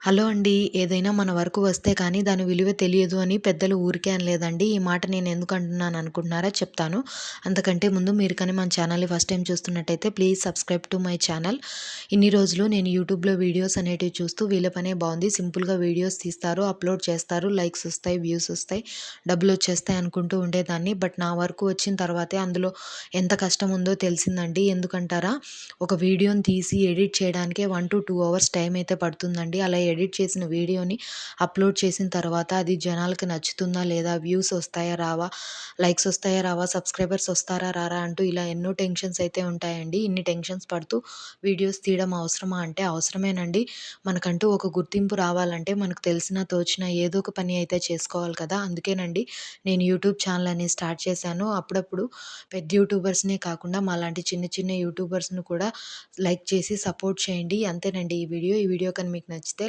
Hello అండి. ఏదైనా మన వరకు వస్తే కానీ దాని విలువ తెలియదు అని పెద్దలు ఊరికే అనలేదండి. ఈ మాట నేను ఎందుకు అంటున్నాను అనుకుంటున్నారా? చెప్తాను. అంతకంటే ముందు మీరు కానీ మన ఛానల్‌ని ఫస్ట్ టైమ్ చూస్తున్నట్టయితే please subscribe to my channel. ఇన్ని రోజులు నేను యూట్యూబ్‌లో వీడియోస్ అనేటివి చూస్తూ వీళ్ళ పనే బావుంది. సింపుల్‌గా వీడియోస్ తీస్తారు, అప్‌లోడ్ చేస్తారు, లైక్స్ వస్తాయి, వ్యూస్ వస్తాయి, డబ్బులొచ్చేస్తాయి అనుకుంటూ ఉండేదాన్ని. బట్ నా వరకు వచ్చిన తర్వాతే అందులో ఎంత కష్టం ఉందో తెలిసిందండి. ఎందుకంటారా? ఒక వీడియోని తీసి ఎడిట్ చేయడానికే 1-2 అవర్స్ టైం అయితే పడుతుందండి. అలా ఎడిట్ చేసిన వీడియోని అప్‌లోడ్ చేసిన తర్వాత అది జనాలకి నచ్చుతుందా లేదా? వ్యూస్ వస్తాయా రావా? లైక్స్ వస్తాయా రావా? సబ్స్క్రైబర్స్ వస్తారా రారా? అంటూ ఇలా ఎన్నో టెన్షన్స్ అయితే ఉంటాయండి. ఇన్ని టెన్షన్స్ పడుతూ వీడియోస్ తీయడం అవసరమా అంటే అవసరమేనండి. మనకంటూ ఒక గుర్తింపు రావాలంటే మనకు తెలిసిన తోచిన ఏదో ఒక పని అయితే చేసుకోవాలి కదా! అందుకేనండి నేను యూట్యూబ్ ఛానల్ అనేది స్టార్ట్ చేశాను. అప్పుడప్పుడు పెద్ద యూట్యూబర్స్‌నే కాకుండా మాలాంటి చిన్న చిన్న యూట్యూబర్స్‌ని కూడా లైక్ చేసి సపోర్ట్ చేయండి. అంతేనండి ఈ వీడియో. ఈ వీడియో కానీ మీకు నచ్చితే